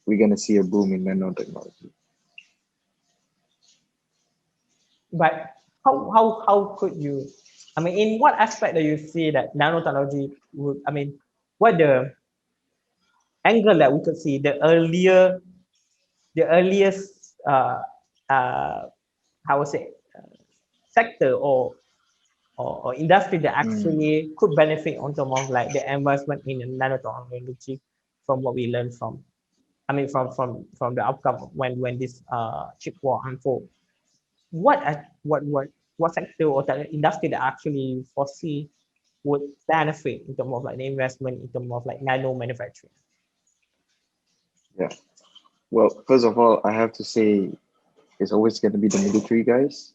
we're gonna see a boom in nanotechnology. But how could you? I mean, in what aspect do you see that nanotechnology would? I mean, what the angle that we could see the earliest how would say sector or industry that Mm. actually could benefit on terms of like the investment in nanotechnology from what we learned from I mean from the outcome when this chip war unfold. What sector or industry that actually foresee would benefit in terms of like the investment in terms of like nano manufacturing? Yeah. Well, first of all, I have to say it's always gonna be the military guys.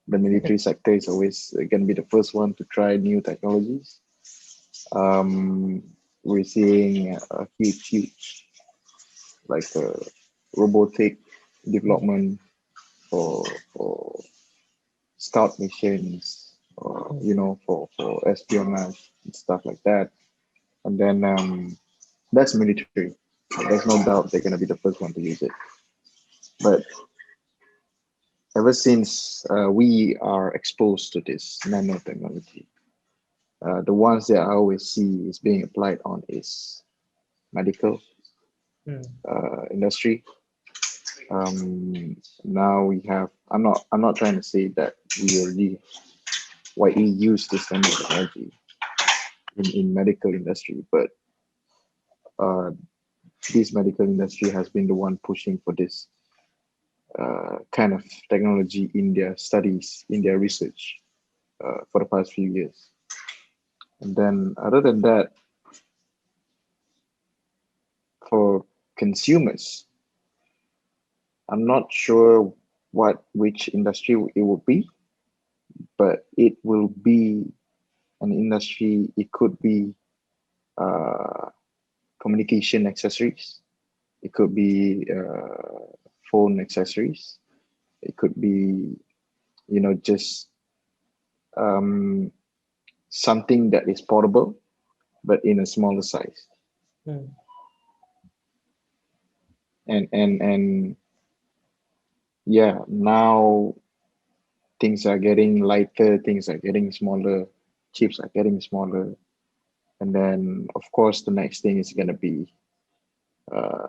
The military sector is always gonna be the first one to try new technologies. Um, we're seeing a huge like robotic development for for scout missions or for espionage and stuff like that. And then that's military. There's no doubt they're gonna be the first one to use it. But ever since we are exposed to this nanotechnology, the ones that I always see is being applied on is medical Mm, industry. Now we have. I'm not trying to say that we already widely use this nanotechnology in medical industry, but uh, this medical industry has been the one pushing for this kind of technology in their studies, in their research for the past few years. And then, other than that, for consumers, I'm not sure which industry it will be, but it will be an industry. It could be uh, communication accessories. It could be phone accessories. It could be, just um, something that is portable, but in a smaller size. mm, And yeah, now things are getting lighter, things are getting smaller, chips are getting smaller. And then, of course, the next thing is going to be uh,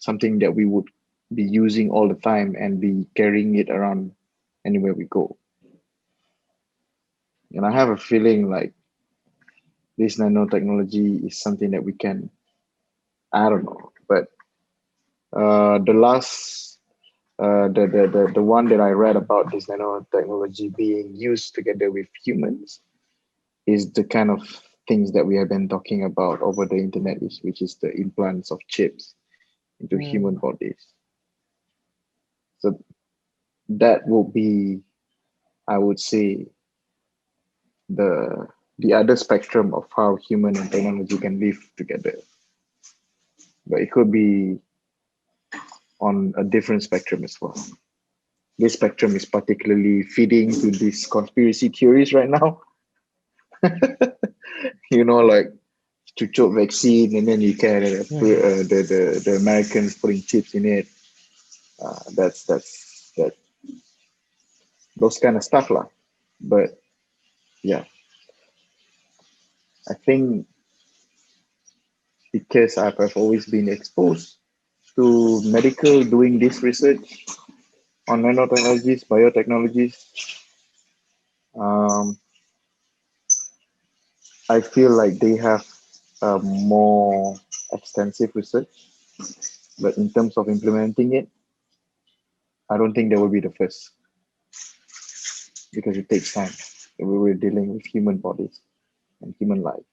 something that we would be using all the time and be carrying it around anywhere we go. And I have a feeling like this nanotechnology is something that we can, I don't know, but The last, the one that I read about this nanotechnology being used together with humans is the kind of things that we have been talking about over the internet, which is the implants of chips into human bodies. So that will be, I would say, the the other spectrum of how human and technology can live together. But it could be on a different spectrum as well. This spectrum is particularly feeding to these conspiracy theories right now. Like to choke vaccine, and then you can put, the Americans putting chips in it. That those kind of stuff lah. But yeah, I think because I've always been exposed to medical doing this research on nanotechnologies, biotechnologies, um, I feel like they have more extensive research, but in terms of implementing it, I don't think they will be the first because it takes time. We were dealing with human bodies and human life.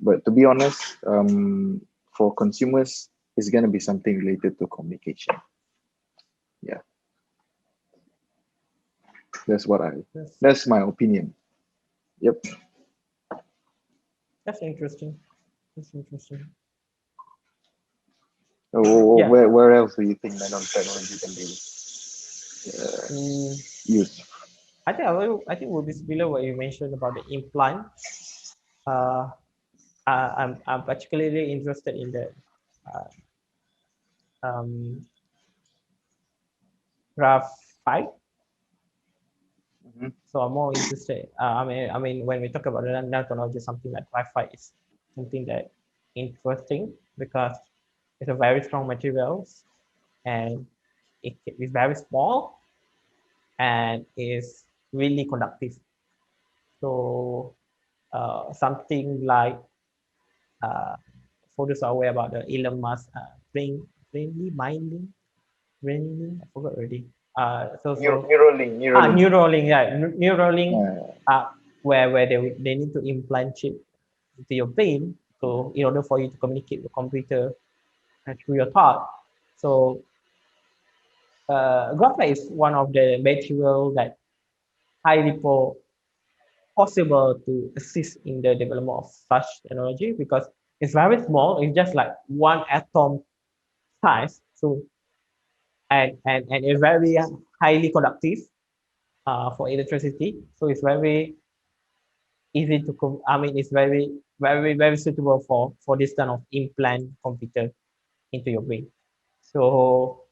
But to be honest, for consumers, it's going to be something related to communication. Yeah, that's what that's my opinion. Yep. That's interesting. That's interesting. Yeah. Where else do you think nanotechnology can be used? I think will be similar what you mentioned about the implant. I'm particularly interested in the um, graphite. So I'm more interested. I mean, when we talk about the nanotechnology, something like graphite is something that interesting because it's a very strong materials and it is very small and is really conductive. So something like for those are aware about the Elon Musk brainly, I forgot already. Neuralink, yeah, Neuralink, where they need to implant chip into your brain, so in order for you to communicate with the computer through your thought. So graphite is one of the material that highly possible to assist in the development of such technology because it's very small. It's just like one atom size. So and it's very highly conductive for electricity. So it's very easy to I mean it's very suitable for this kind of implant computer into your brain. So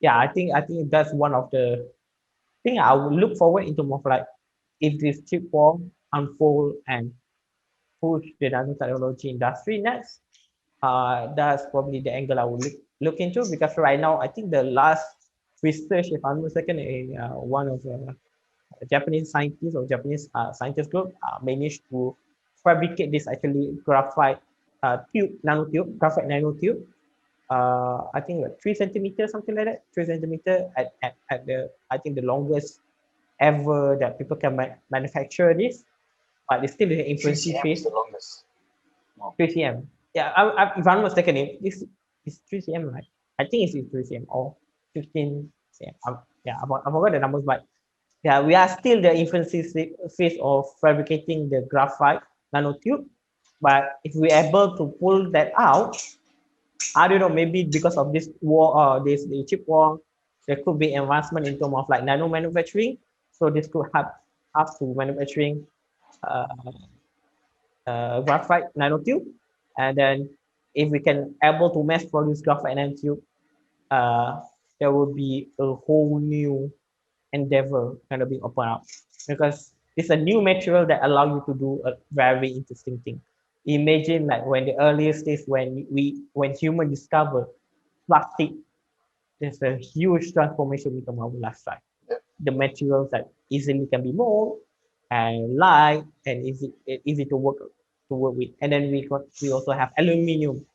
yeah, I think that's one of the thing I would look forward into more like if this chip form unfold and push the nanotechnology industry next. That's probably the angle I would look into because right now I think the last research, if I'm not mistaken, in one of the Japanese scientists or Japanese scientist group managed to fabricate this actually graphite graphite nanotube. I think like 3 centimeters, something like that. 3 centimeter at the I think the longest ever that people can manufacture this, but it's still in the infancy phase. The longest. 3 cm. Yeah, if I'm not mistaken, it's 3 cm, right? I think it's 3 cm or 15 cm. Yeah, I forgot the numbers, but yeah, we are still the infancy phase of fabricating the graphite nanotube. But if we're able to pull that out, I don't know, maybe because of this war, the chip war, there could be advancement in terms of like nano manufacturing. So this could have to manufacturing uh, graphite nanotube, and then if we can able to mass produce graphite nanotube, there will be a whole new endeavor kind of being opened up because it's a new material that allow you to do a very interesting thing. Imagine like when the earliest days when human discover plastic, there's a huge transformation in our lifestyle. The materials that easily can be mold and light and easy to work with. And then we also have aluminium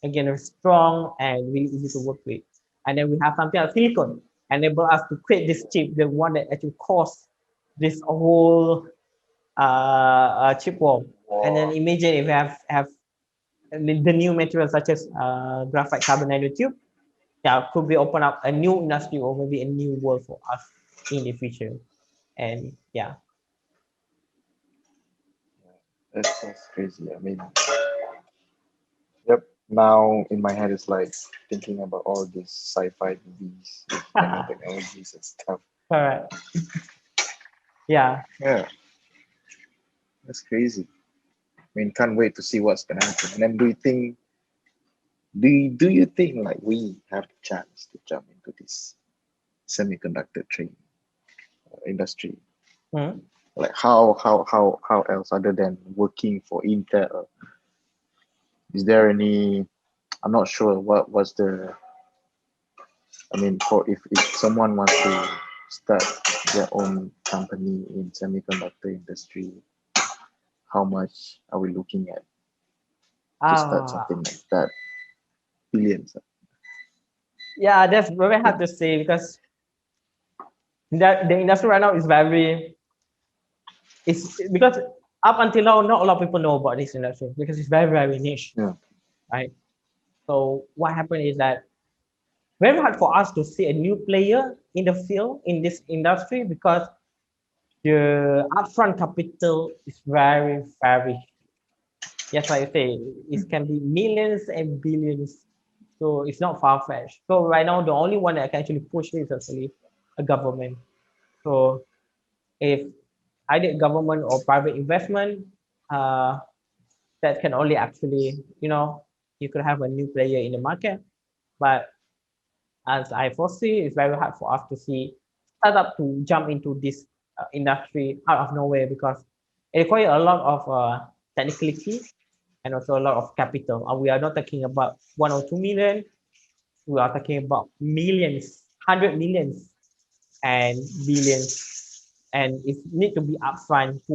again, are strong and really easy to work with. And then we have something like silicon, enable us to create this chip, the one that actually caused this whole chip war. And then imagine if we have the new materials such as graphite carbon nanotube, yeah, could be open up a new industry or maybe a new world for us in the future. And yeah. That's crazy. I mean, yep. Now in my head it's like thinking about all these sci-fi movies with nanotechnologies and stuff. Correct. Yeah. Yeah, that's crazy. I mean, can't wait to see what's gonna happen. And then do you think like we have the chance to jump into this semiconductor train industry? Hmm. Like how else other than working for Intel? Is there any? I'm not sure what was the. I mean, for if someone wants to start their own company in semiconductor industry, how much are we looking at to start something Ah, like that? Billions. yeah, that's very hard to say because that the industry right now is very, it's because up until now not a lot of people know about this industry because it's very very niche, Yeah. right? So what happened is that very hard for us to see a new player in the field in this industry because the upfront capital is very very, yes, like I say, it can be millions and billions. So it's not far-fetched. So right now, the only one that can actually push it is actually a government. So if either government or private investment, uh, that can only actually, you could have a new player in the market. But as I foresee, it's very hard for us to see startup to jump into this industry out of nowhere because it requires a lot of technicality and also a lot of capital. We are not talking about 1 or 2 million. We are talking about millions, 100 millions, and billions. And it need to be upfront 2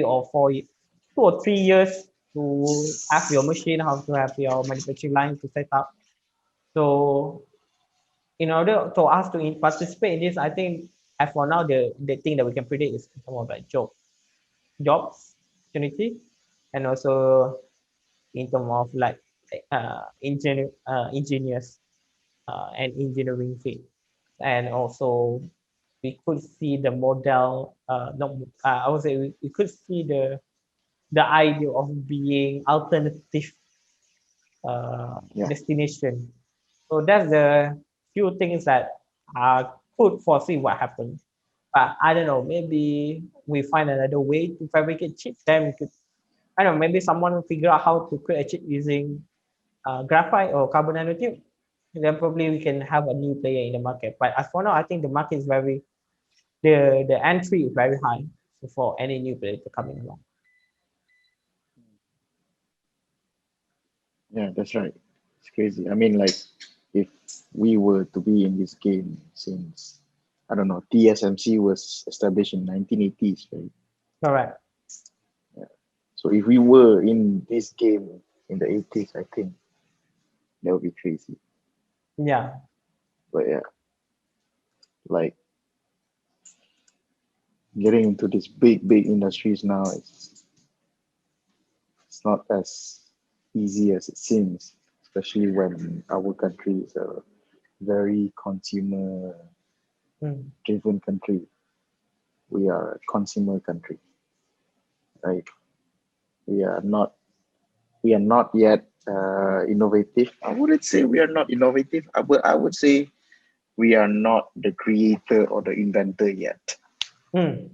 or 3 years to have your machine, how to have your manufacturing line to set up. So in order for us to participate in this, I think as for now, the thing that we can predict is more about jobs, opportunity, and also in terms of like engineers and engineering field. And also we could see the model, not, I would say we could see the idea of being alternative Yeah. destination. So that's the few things that could foresee what happens. But I don't know, maybe we find another way to fabricate chips, then we could, I don't know, maybe someone will figure out how to create a chip using graphite or carbon nanotube. Then probably we can have a new player in the market. But as for now, I think the market is very, the entry is very high for any new player to come in along. Yeah, that's right. It's crazy. I mean, like, if we were to be in this game since, I don't know, TSMC was established in 1980s, right? Correct. Yeah. So if we were in this game in the 80s, I think that would be crazy. Yeah. But yeah, like getting into these big industries now, it's not as easy as it seems, especially when our country is a very consumer Mm. driven country. We are a consumer country, right? We are not we are not yet innovative. I wouldn't say we are not innovative. I would say we are not the creator or the inventor yet. Mm.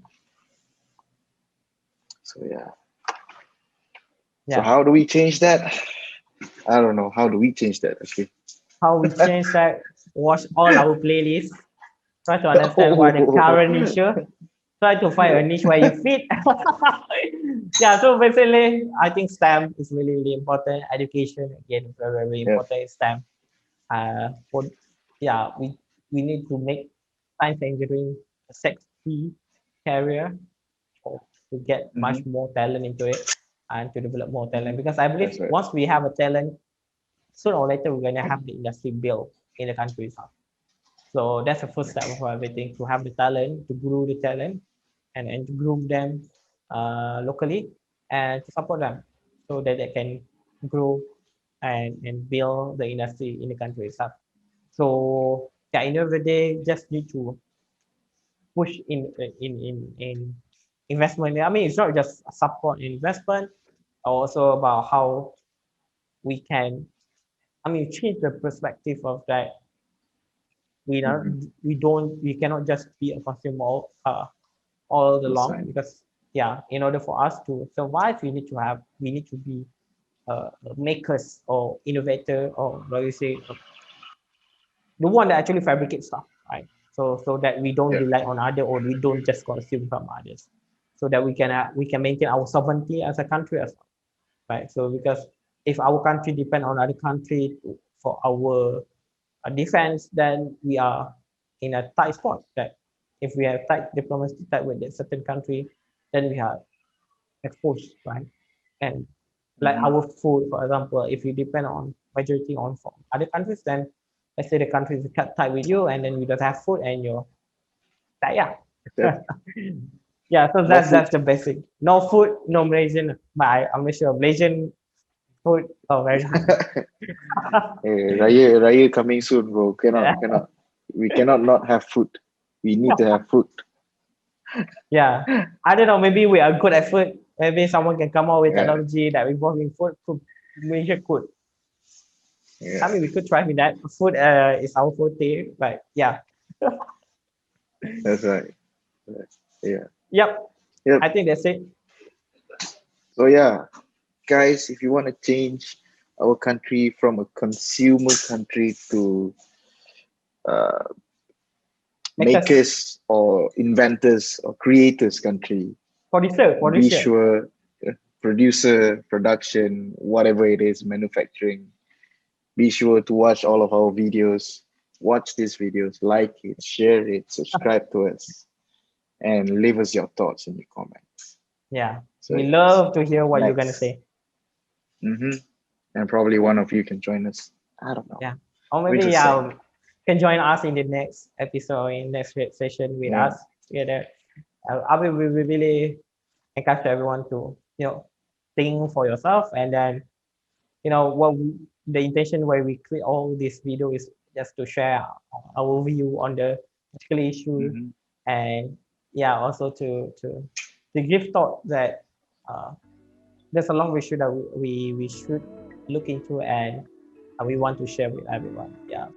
So yeah. So Yeah. how do we change that? I don't know. How do we change that? Okay. How we change that, watch all our playlists, try to understand what the Oh, current issue, try to find a niche where you fit. Yeah, so basically, I think STEM is really, really important. Education, again, very, very yeah. important STEM. For, yeah, we need to make science engineering a sexy career or to get Mm-hmm. much more talent into it and to develop more talent. Because I believe That's right. once we have a talent, sooner or later we're gonna have the industry built in the country itself. So that's the first step of everything, to have the talent, to grow the talent, and to groom them locally, and to support them so that they can grow and build the industry in the country itself. So yeah, in the end of the day, just need to push in investment. I mean, it's not just support investment, also about how we can, I mean, change the perspective of that. We not Mhm. we cannot just be a consumer all That's along, right. because yeah, in order for us to survive, we need to be makers or innovator, or like you say, the one that actually fabricates stuff, right? So that we don't Yeah. rely on other, or we don't just consume from others, so that we can maintain our sovereignty as a country as well, right? So because if our country depend on other country for our defense, then we are in a tight spot. That if we have tight diplomacy tight with a certain country, then we are exposed, right? And like Hmm. our food, for example, if you depend on majority on from other countries, then let's say the country is cut tight with you, and then you don't have food, and you're like, yeah. Yeah. Yeah, so No food. that's the basic. No food, no Malaysian, but I'm not sure Malaysian food. Oh, very hard. Hey, Raya coming soon, bro. Cannot. We cannot not have food. We need to have food. Yeah, I don't know. Maybe we are good at food. Maybe someone can come out with Yeah, technology that involving food. Could Malaysia could. I yeah. mean, we could try with that. Food is our forte, but yeah. That's right. Yeah, Yep. yep. I think that's it. So yeah, guys, if you want to change our country from a consumer country to uh, Make us makers or inventors or creators country, be producer. sure producer, production, whatever it is, manufacturing, be sure to watch all of our videos. Watch these videos, like it, share it, subscribe to us, and leave us your thoughts in the comments. Yeah, So we yes, love to hear what you're gonna next. say. Hmm. And probably one of you can join us. I don't know. Yeah, or We're maybe just saying. can join us in the next episode, in next session with Yeah. us together. I will we really encourage everyone to think for yourself, and then the intention why we create all this video is just to share our view on the particular issue, Hmm. and yeah, also to give thought that uh, there's a long issue that we should look into, and we want to share with everyone. Yeah.